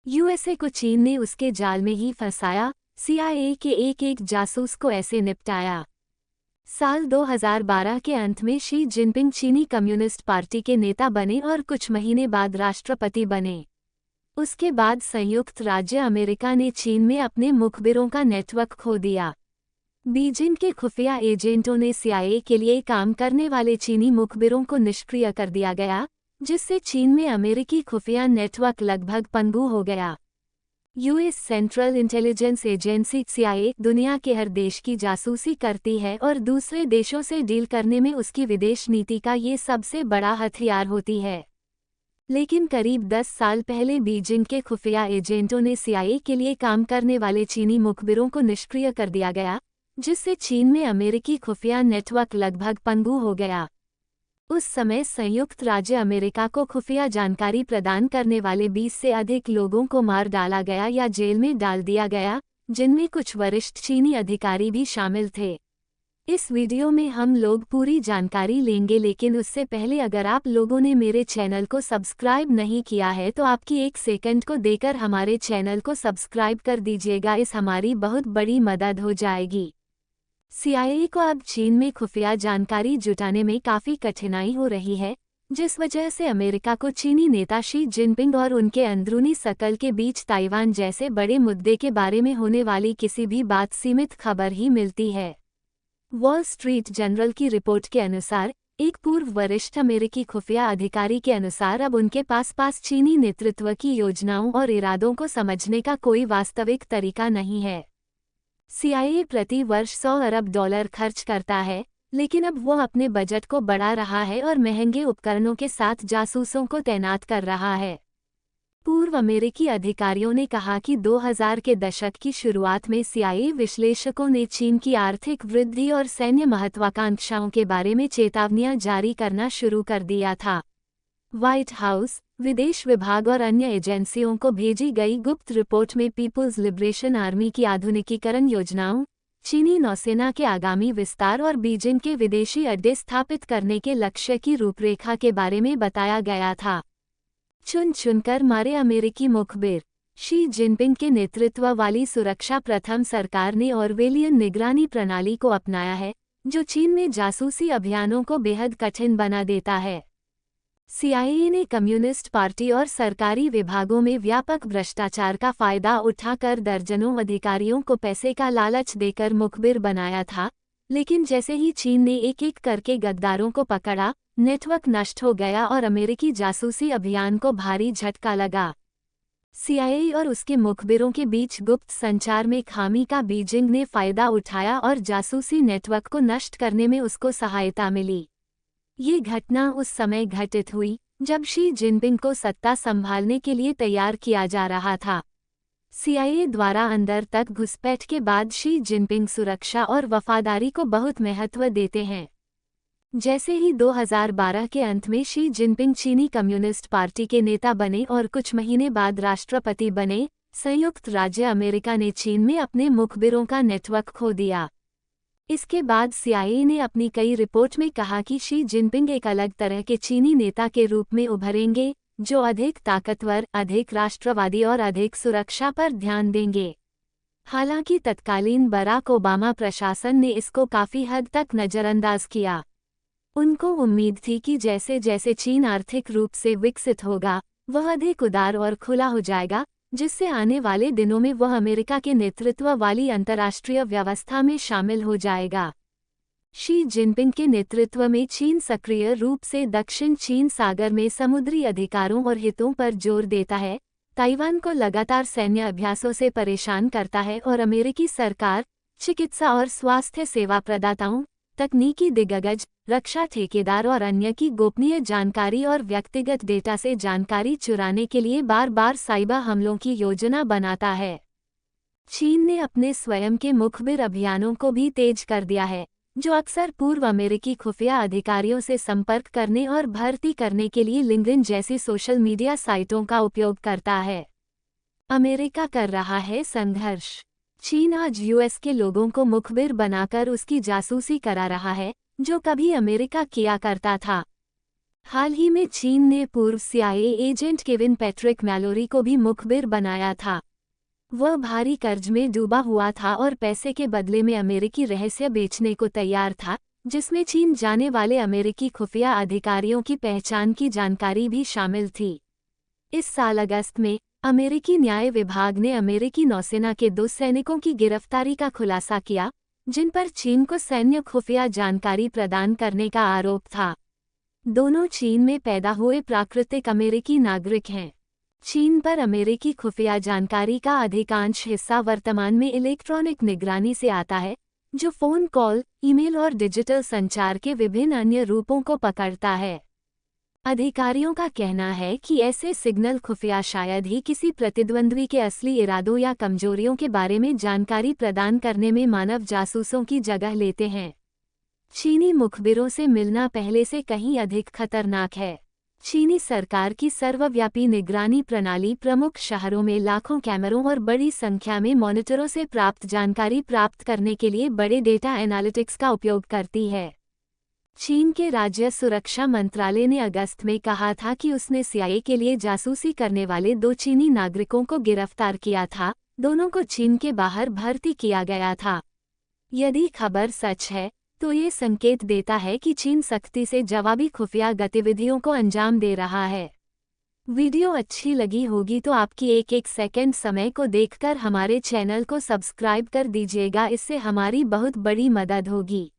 USA को चीन ने उसके जाल में ही फंसाया, सीआईए के एक जासूस को ऐसे निपटाया। साल 2012 के अंत में शी जिनपिंग चीनी कम्युनिस्ट पार्टी के नेता बने और कुछ महीने बाद राष्ट्रपति बने। उसके बाद संयुक्त राज्य अमेरिका ने चीन में अपने मुखबिरों का नेटवर्क खो दिया। बीजिंग के खुफिया एजेंटों ने सीआईए के लिए काम करने वाले चीनी मुखबिरों को निष्क्रिय कर दिया गया, जिससे चीन में अमेरिकी खुफिया नेटवर्क लगभग पनगू हो गया। US central intelligence agency CIA दुनिया के हर देश की जासूसी करती है और दूसरे देशों से डील करने में उसकी विदेश नीति का ये सबसे बड़ा हथियार होती है। लेकिन करीब 10 साल पहले बीजिंग के खुफिया एजेंटों ने सीआईए के लिए काम करने वाले चीनी मुखबिरों को निष्क्रिय कर दिया गया, जिससे चीन में अमेरिकी खुफिया नेटवर्क लगभग पनगू हो गया। उस समय संयुक्त राज्य अमेरिका को खुफिया जानकारी प्रदान करने वाले 20 से अधिक लोगों को मार डाला गया या जेल में डाल दिया गया, जिनमें कुछ वरिष्ठ चीनी अधिकारी भी शामिल थे। इस वीडियो में हम लोग पूरी जानकारी लेंगे, लेकिन उससे पहले अगर आप लोगों ने मेरे चैनल को सब्सक्राइब नहीं किया है तो आपकी 1 सेकंड को देकर हमारे चैनल को सब्सक्राइब कर दीजिएगा, इस हमारी बहुत बड़ी मदद हो जाएगी। सीआईए को अब चीन में खुफिया जानकारी जुटाने में काफ़ी कठिनाई हो रही है, जिस वजह से अमेरिका को चीनी नेता शी जिनपिंग और उनके अंदरूनी सर्कल के बीच ताइवान जैसे बड़े मुद्दे के बारे में होने वाली किसी भी बात सीमित खबर ही मिलती है। वॉल स्ट्रीट जर्नल की रिपोर्ट के अनुसार एक पूर्व वरिष्ठ अमेरिकी खुफिया अधिकारी के अनुसार अब उनके पास चीनी नेतृत्व की योजनाओं और इरादों को समझने का कोई वास्तविक तरीका नहीं है। सीआईए प्रति वर्ष $100 अरब खर्च करता है, लेकिन अब वो अपने बजट को बढ़ा रहा है और महंगे उपकरणों के साथ जासूसों को तैनात कर रहा है। पूर्व अमेरिकी अधिकारियों ने कहा कि 2000 के दशक की शुरुआत में सीआईए विश्लेषकों ने चीन की आर्थिक वृद्धि और सैन्य महत्वाकांक्षाओं के बारे में चेतावनियां जारी करना शुरू कर दिया था। व्हाइट हाउस, विदेश विभाग और अन्य एजेंसियों को भेजी गई गुप्त रिपोर्ट में पीपुल्स लिबरेशन आर्मी की आधुनिकीकरण योजनाओं, चीनी नौसेना के आगामी विस्तार और बीजिंग के विदेशी अड्डे स्थापित करने के लक्ष्य की रूपरेखा के बारे में बताया गया था। चुन चुनकर मारे अमेरिकी मुखबिर। शी जिनपिंग के नेतृत्व वाली सुरक्षा प्रथम सरकार ने ऑरवेलियन निगरानी प्रणाली को अपनाया है, जो चीन में जासूसी अभियानों को बेहद कठिन बना देता है। सीआईए ने कम्युनिस्ट पार्टी और सरकारी विभागों में व्यापक भ्रष्टाचार का फायदा उठाकर दर्जनों अधिकारियों को पैसे का लालच देकर मुखबिर बनाया था, लेकिन जैसे ही चीन ने एक करके गद्दारों को पकड़ा, नेटवर्क नष्ट हो गया और अमेरिकी जासूसी अभियान को भारी झटका लगा। सीआईए और उसके मुखबिरों के बीच गुप्त संचार में खामी का बीजिंग ने फायदा उठाया और जासूसी नेटवर्क को नष्ट करने में उसको सहायता मिली। ये घटना उस समय घटित हुई जब शी जिनपिंग को सत्ता संभालने के लिए तैयार किया जा रहा था। सीआईए द्वारा अंदर तक घुसपैठ के बाद शी जिनपिंग सुरक्षा और वफादारी को बहुत महत्व देते हैं। जैसे ही 2012 के अंत में शी जिनपिंग चीनी कम्युनिस्ट पार्टी के नेता बने और कुछ महीने बाद राष्ट्रपति बने, संयुक्त राज्य अमेरिका ने चीन में अपने मुखबिरों का नेटवर्क खो दिया। इसके बाद सीआईए ने अपनी कई रिपोर्ट में कहा कि शी जिनपिंग एक अलग तरह के चीनी नेता के रूप में उभरेंगे, जो अधिक ताकतवर, अधिक राष्ट्रवादी और अधिक सुरक्षा पर ध्यान देंगे। हालांकि तत्कालीन बराक ओबामा प्रशासन ने इसको काफ़ी हद तक नज़रअंदाज किया। उनको उम्मीद थी कि जैसे जैसे चीन आर्थिक रूप से विकसित होगा, वह अधिक उदार और खुला हो जाएगा, जिससे आने वाले दिनों में वह अमेरिका के नेतृत्व वाली अंतर्राष्ट्रीय व्यवस्था में शामिल हो जाएगा। शी जिनपिंग के नेतृत्व में चीन सक्रिय रूप से दक्षिण चीन सागर में समुद्री अधिकारों और हितों पर जोर देता है, ताइवान को लगातार सैन्य अभ्यासों से परेशान करता है और अमेरिकी सरकार, चिकित्सा और स्वास्थ्य सेवा प्रदाताओं, तकनीकी दिग्गज, रक्षा ठेकेदार और अन्य की गोपनीय जानकारी और व्यक्तिगत डेटा से जानकारी चुराने के लिए बार बार साइबर हमलों की योजना बनाता है। चीन ने अपने स्वयं के मुखबिर अभियानों को भी तेज कर दिया है, जो अक्सर पूर्व अमेरिकी खुफिया अधिकारियों से संपर्क करने और भर्ती करने के लिए लिंक्डइन जैसी सोशल मीडिया साइटों का उपयोग करता है। अमेरिका कर रहा है संघर्ष। चीन आज यूएस के लोगों को मुखबिर बनाकर उसकी जासूसी करा रहा है, जो कभी अमेरिका किया करता था। हाल ही में चीन ने पूर्व CIA agent Kevin Patrick Mallory को भी मुखबिर बनाया था। वह भारी कर्ज में डूबा हुआ था और पैसे के बदले में अमेरिकी रहस्य बेचने को तैयार था, जिसमें चीन जाने वाले अमेरिकी खुफिया अधिकारियों की पहचान की जानकारी भी शामिल थी। इस साल अगस्त में अमेरिकी न्याय विभाग ने अमेरिकी नौसेना के 2 सैनिकों की गिरफ्तारी का खुलासा किया, जिन पर चीन को सैन्य खुफिया जानकारी प्रदान करने का आरोप था। दोनों चीन में पैदा हुए प्राकृतिक अमेरिकी नागरिक हैं। चीन पर अमेरिकी खुफिया जानकारी का अधिकांश हिस्सा वर्तमान में इलेक्ट्रॉनिक निगरानी से आता है, जो फ़ोन कॉल, ईमेल और डिजिटल संचार के विभिन्न अन्य रूपों को पकड़ता है। अधिकारियों का कहना है कि ऐसे सिग्नल खुफिया शायद ही किसी प्रतिद्वंद्वी के असली इरादों या कमजोरियों के बारे में जानकारी प्रदान करने में मानव जासूसों की जगह लेते हैं। चीनी मुखबिरों से मिलना पहले से कहीं अधिक खतरनाक है। चीनी सरकार की सर्वव्यापी निगरानी प्रणाली प्रमुख शहरों में लाखों कैमरों और बड़ी संख्या में मॉनिटरों से प्राप्त जानकारी प्राप्त करने के लिए बड़े डेटा एनालिटिक्स का उपयोग करती है। चीन के राज्य सुरक्षा मंत्रालय ने अगस्त में कहा था कि उसने CIA के लिए जासूसी करने वाले 2 चीनी नागरिकों को गिरफ्तार किया था। दोनों को चीन के बाहर भर्ती किया गया था। यदि खबर सच है तो ये संकेत देता है कि चीन सख्ती से जवाबी खुफिया गतिविधियों को अंजाम दे रहा है। वीडियो अच्छी लगी होगी तो आपकी एक सेकंड समय को देखकर हमारे चैनल को सब्सक्राइब कर दीजिएगा, इससे हमारी बहुत बड़ी मदद होगी।